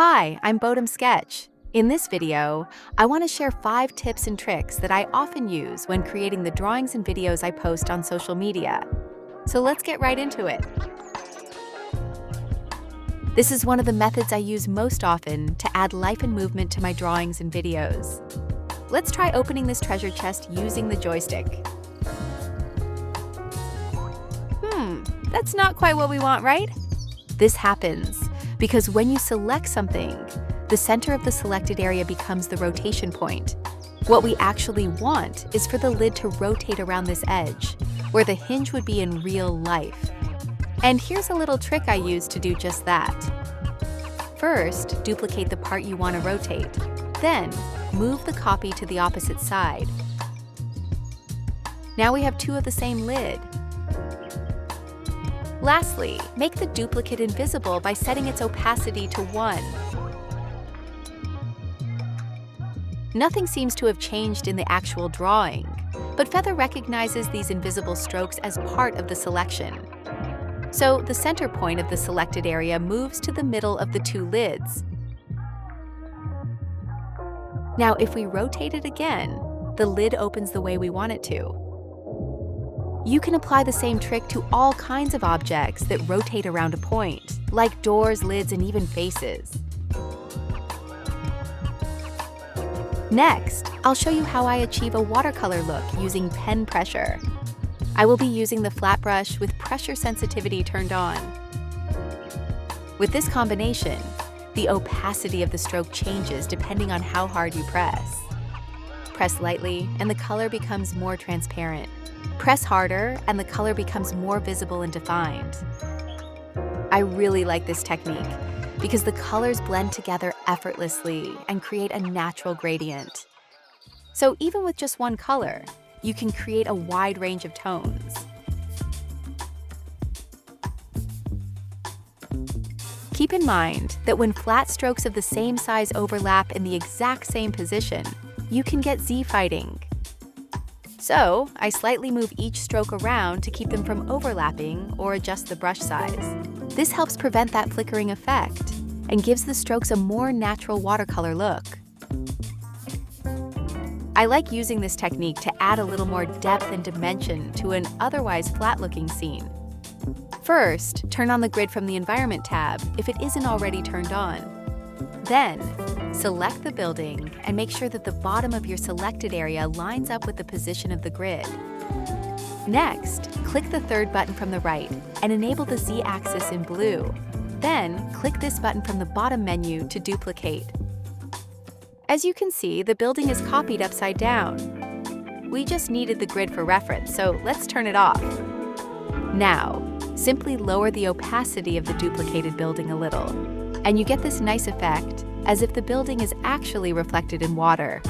Hi, I'm Bodum Sketch. In this video, I want to share 5 tips and tricks that I often use when creating the drawings and videos I post on social media. So let's get right into it. This is one of the methods I use most often to add life and movement to my drawings and videos. Let's try opening this treasure chest using the joystick. That's not quite what we want, right? This happens because when you select something, the center of the selected area becomes the rotation point. What we actually want is for the lid to rotate around this edge, where the hinge would be in real life. And here's a little trick I use to do just that. First, duplicate the part you want to rotate. Then, move the copy to the opposite side. Now we have 2 of the same lid. Lastly, make the duplicate invisible by setting its opacity to 1. Nothing seems to have changed in the actual drawing, but Feather recognizes these invisible strokes as part of the selection. So the center point of the selected area moves to the middle of the 2 lids. Now, if we rotate it again, the lid opens the way we want it to. You can apply the same trick to all kinds of objects that rotate around a point, like doors, lids, and even faces. Next, I'll show you how I achieve a watercolor look using pen pressure. I will be using the flat brush with pressure sensitivity turned on. With this combination, the opacity of the stroke changes depending on how hard you press. Press lightly, and the color becomes more transparent. Press harder, and the color becomes more visible and defined. I really like this technique because the colors blend together effortlessly and create a natural gradient. So even with just one color, you can create a wide range of tones. Keep in mind that when flat strokes of the same size overlap in the exact same position, you can get Z-fighting. So, I slightly move each stroke around to keep them from overlapping or adjust the brush size. This helps prevent that flickering effect and gives the strokes a more natural watercolor look. I like using this technique to add a little more depth and dimension to an otherwise flat-looking scene. First, turn on the grid from the Environment tab if it isn't already turned on. Then, select the building and make sure that the bottom of your selected area lines up with the position of the grid. Next, click the 3rd button from the right and enable the Z-axis in blue. Then, click this button from the bottom menu to duplicate. As you can see, the building is copied upside down. We just needed the grid for reference, so let's turn it off. Now, simply lower the opacity of the duplicated building a little, and you get this nice effect as if the building is actually reflected in water.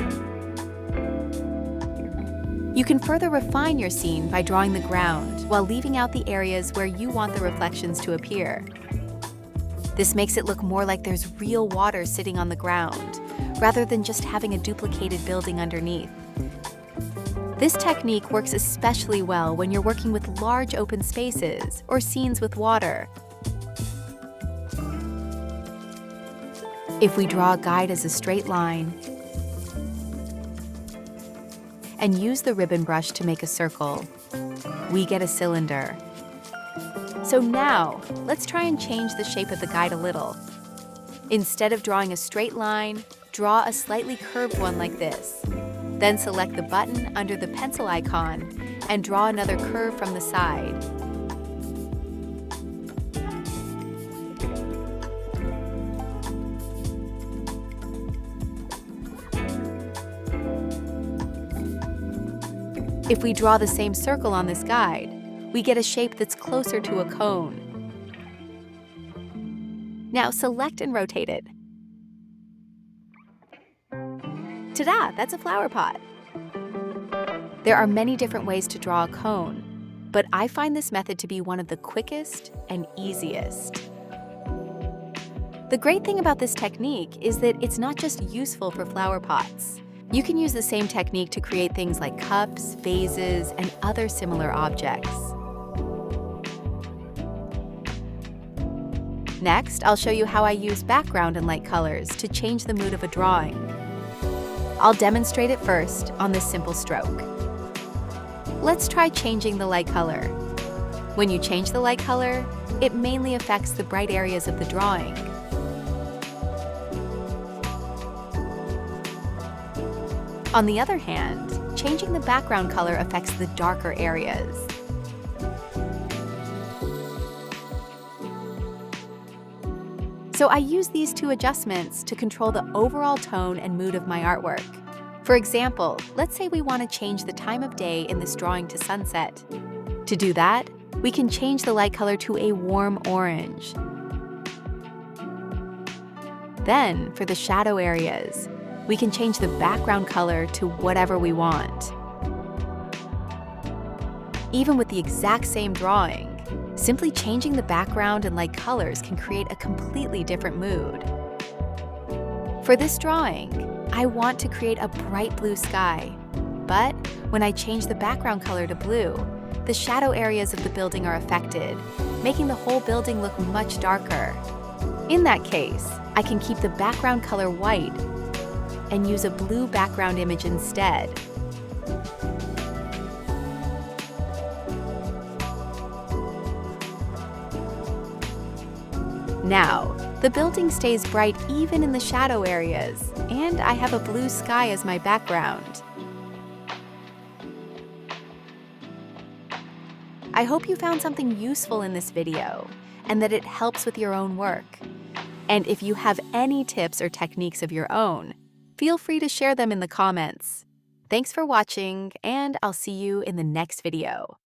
You can further refine your scene by drawing the ground while leaving out the areas where you want the reflections to appear. This makes it look more like there's real water sitting on the ground, rather than just having a duplicated building underneath. This technique works especially well when you're working with large open spaces or scenes with water. If we draw a guide as a straight line and use the ribbon brush to make a circle, we get a cylinder. So now, let's try and change the shape of the guide a little. Instead of drawing a straight line, draw a slightly curved one like this. Then select the button under the pencil icon and draw another curve from the side. If we draw the same circle on this guide, we get a shape that's closer to a cone. Now select and rotate it. Ta-da! That's a flower pot. There are many different ways to draw a cone, but I find this method to be one of the quickest and easiest. The great thing about this technique is that it's not just useful for flower pots. You can use the same technique to create things like cups, vases, and other similar objects. Next, I'll show you how I use background and light colors to change the mood of a drawing. I'll demonstrate it first on this simple stroke. Let's try changing the light color. When you change the light color, it mainly affects the bright areas of the drawing. On the other hand, changing the background color affects the darker areas. So I use these two adjustments to control the overall tone and mood of my artwork. For example, let's say we want to change the time of day in this drawing to sunset. To do that, we can change the light color to a warm orange. Then, for the shadow areas, we can change the background color to whatever we want. Even with the exact same drawing, simply changing the background and light colors can create a completely different mood. For this drawing, I want to create a bright blue sky, but when I change the background color to blue, the shadow areas of the building are affected, making the whole building look much darker. In that case, I can keep the background color white and use a blue background image instead. Now, the building stays bright even in the shadow areas, and I have a blue sky as my background. I hope you found something useful in this video and that it helps with your own work. And if you have any tips or techniques of your own, feel free to share them in the comments. Thanks for watching, and I'll see you in the next video.